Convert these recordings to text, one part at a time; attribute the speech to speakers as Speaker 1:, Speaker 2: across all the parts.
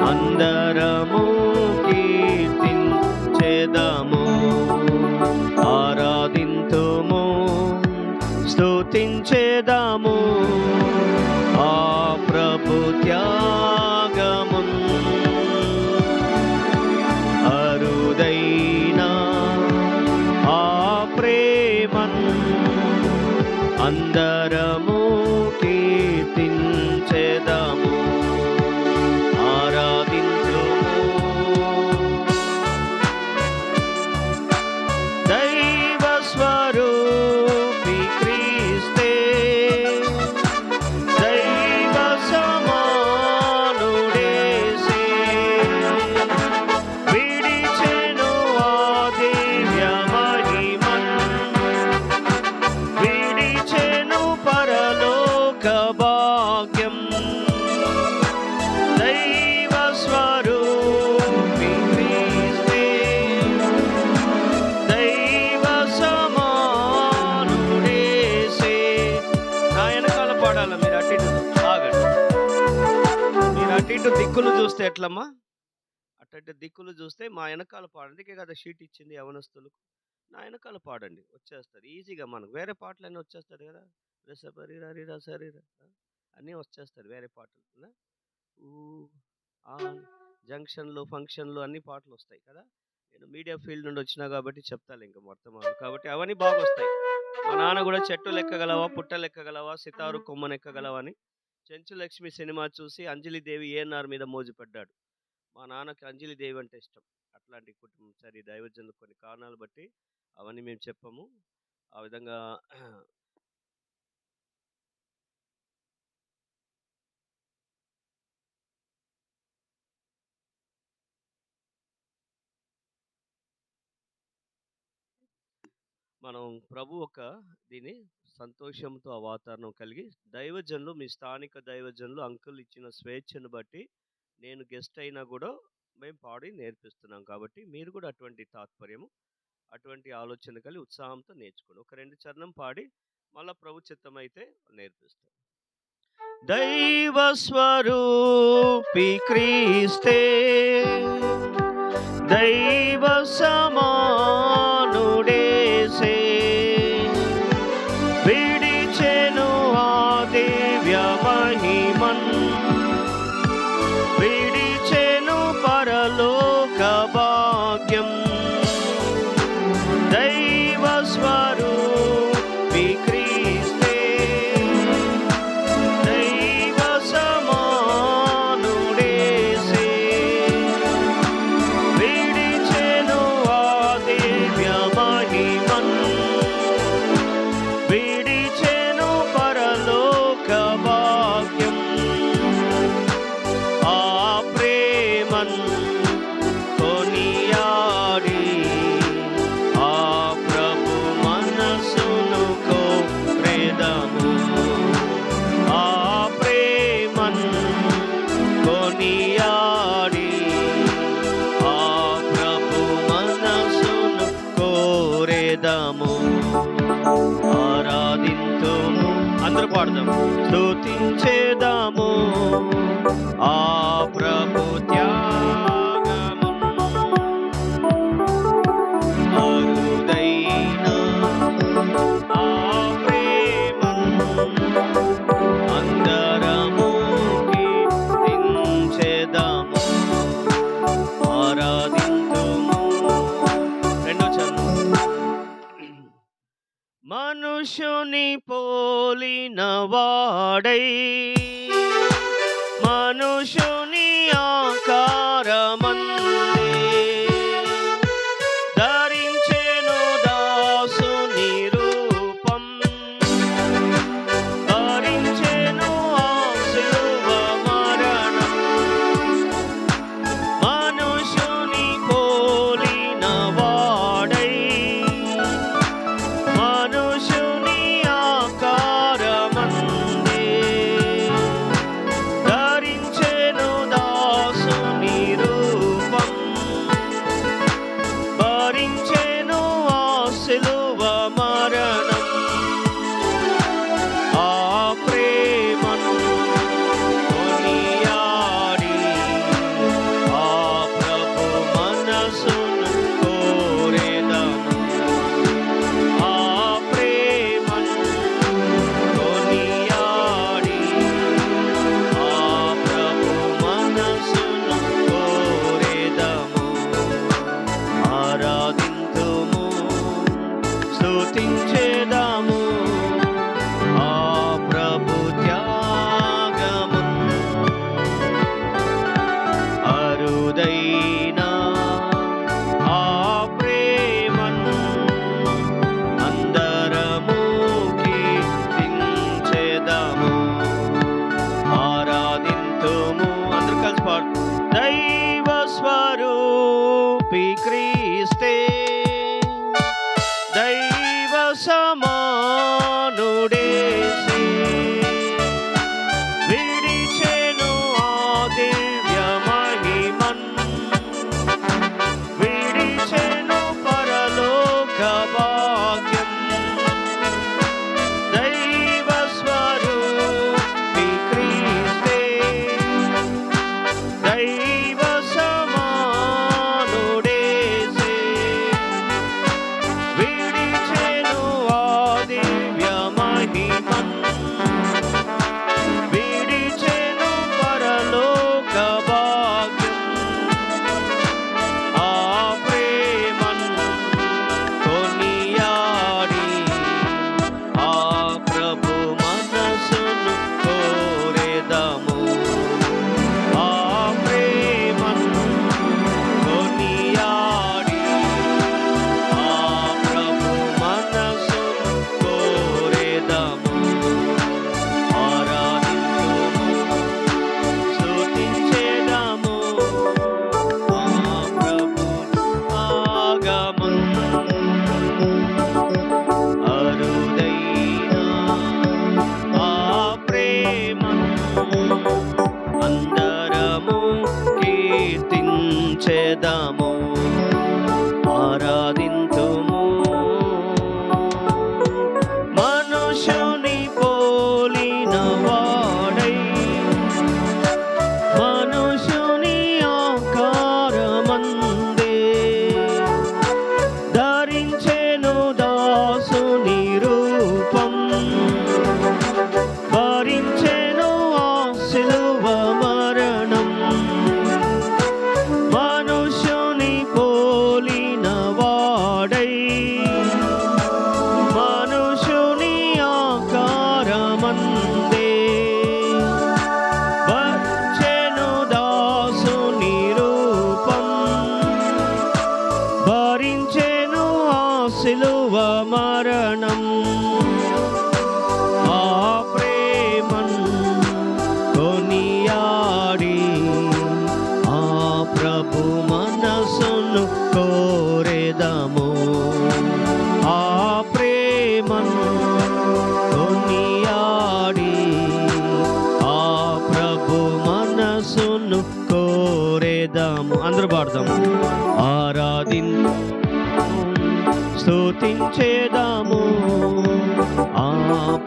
Speaker 1: అందరము కీర్తించెదము, ఆరాధింతుము, స్తుతించెదము ఆ ప్రభు త్యాగమున్. అరుదైన ఆ ప్రేమన్ అందరము కీర్తించెదము, ఆరాధింతుము. దైవ స్వరూపి క్రీస్తే, దైవ సమానుడేసే, విడిచెను ఆ దివ్య మహిమన్, విడిచెను పరలోక భాగ్యం. దైవ స్వరూపి క్రీస్తే, దైవ సమానుడేసే. నా వెనకాల పాడాల, మీరు అటు ఇటు ఆగండి. మీరు అటు ఇటు దిక్కులు చూస్తే ఎట్లమ్మా? అటు దిక్కులు చూస్తే మా వెనకాల పాడండి కదా షీట్ ఇచ్చింది యవనస్తులకు. నా వెనకాల పాడండి, వచ్చేస్తుంది ఈజీగా. మనకు వేరే పాటలన్నీ వచ్చేస్తుంది కదా, రసపరిరా సరిరా అన్నీ వచ్చేస్తుంది వేరే పాటలు. ఊ ఆ జంక్షన్లు ఫంక్షన్లు అన్ని పాటలు వస్తాయి కదా. నేను మీడియా ఫీల్డ్ నుండి వచ్చినా కాబట్టి చెప్తాను ఇంకా మొత్తం కాబట్టి అవన్నీ బాగా వస్తాయి. మా నాన్న కూడా చెట్టు లెక్కగలవా, పుట్ట లెక్కగలవా, సితారు కొమ్మను ఎక్కగలవా అని చెంచు లక్ష్మి సినిమా చూసి అంజలిదేవి ఏఎన్ఆర్ మీద మోజుపడ్డాడు. మా నాన్నకి అంజలిదేవి అంటే ఇష్టం. అట్లాంటి కుటుంబం. సరే, దైవజనులు కొన్ని కారణాలు బట్టి అవన్నీ మేము చెప్పము. ఆ విధంగా మనం ప్రభు ఒక దీని సంతోషంతో ఆ వాతావరణం కలిగి, దైవజనులు మీ స్థానిక దైవజనులు అంకుల్ ఇచ్చిన స్వేచ్ఛను బట్టి నేను గెస్ట్ అయినా కూడా మేము పాడి నేర్పిస్తున్నాం. కాబట్టి మీరు కూడా అటువంటి తాత్పర్యము, అటువంటి ఆలోచన కలిగి ఉత్సాహంతో నేర్చుకోండి. ఒక 2 చరణం పాడి మళ్ళా ప్రభు చిత్తమైతే నేర్పిస్తాం. దైవ స్వరూపి క్రీస్తే, దైవ సమానుడేసే, విడిచెను ఆ దివ్య మహిమన్, విడిచెను పరలోక భాగ్యం. దైవ స్వరూపి క్రీస్తే, దైవ సమానుడేసే, విడిచెను ఆ దివ్య మహిమన్, విడిచెను పరలోక భాగ్యం. ఆ ప్రేమన్ కొనియాడి ఆ ప్రభు మనసును కోరెదము, ఆ ప్రేమన్ కొనియాడి ఆ ప్రభు మనసును కోరెదము, ఆరాధింతుము. అందరూ పాడదాము. స్తుతించేదాము ఆ ప్రభు త్యాగము, అరుదైన ఆ ప్రేమను అందరము కీర్తించెదము, ఆరాధింతుము. రెండో చరణం. మనుషుని పోలిన వాడై, మనుషుని ఆకారమందే, ధరించెను దాసుని రూపం, ధరించెను ఆ శిలువ మరణం. మనుషుని పోలిన వాడై, మనుషుని ఆకారమందే, ధరించెను మహిమన్ విడిచెను పరలోక భాగ్యం ఆ ప్రేమన్ కొనియాడి ఆ ప్రభు మనసును కోరెదము ఆ ప్రేమన్ కొనియాడి ఆ ప్రభు మనసును కోరెదము ఆరాధింతుము స్తుతించెదము ఆ ప్రభు ఆగమన్ అరుదైన ఆ ప్రేమను అందరము కీర్తించెదము ఆరాధింతుము మనుషుని పోలిన వాడై మనుషుని ఆకారమందే ధరించెను దాసుని రూపం భరించెను ఆ సిలువ మరణం మనుషుని పోలిన వాడై మనుషుని ఆకారమందే భరించెను దాసుని రూపం భరించెను ఆ సిలువ మరణం ఆ ప్రేమన్ కొనియాడి ఆ ప్రభు మనసును కోరెదము ఆ ప్రేమన్ కొనియాడి ఆ ప్రభు మనసును కోరెదము అందరూ పాడదాము ఆరాధించు స్తుతించెదము ఆ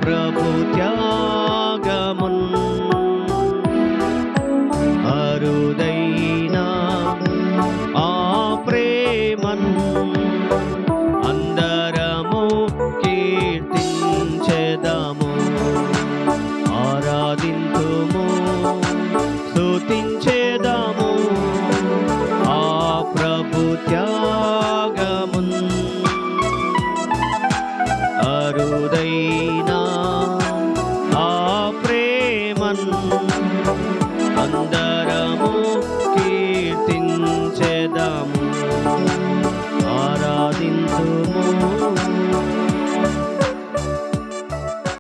Speaker 1: ప్రభు త్యాగమున్ అరుదైన ఆ ప్రేమన్ అందరము కీర్తించెదము ఆరాధింతుము స్తుతించెదము ఆ ప్రభు త్యాగమున్ అరుదైన ఆ ప్రేమన్ అందరము కీర్తించెదము ఆరాధింతుము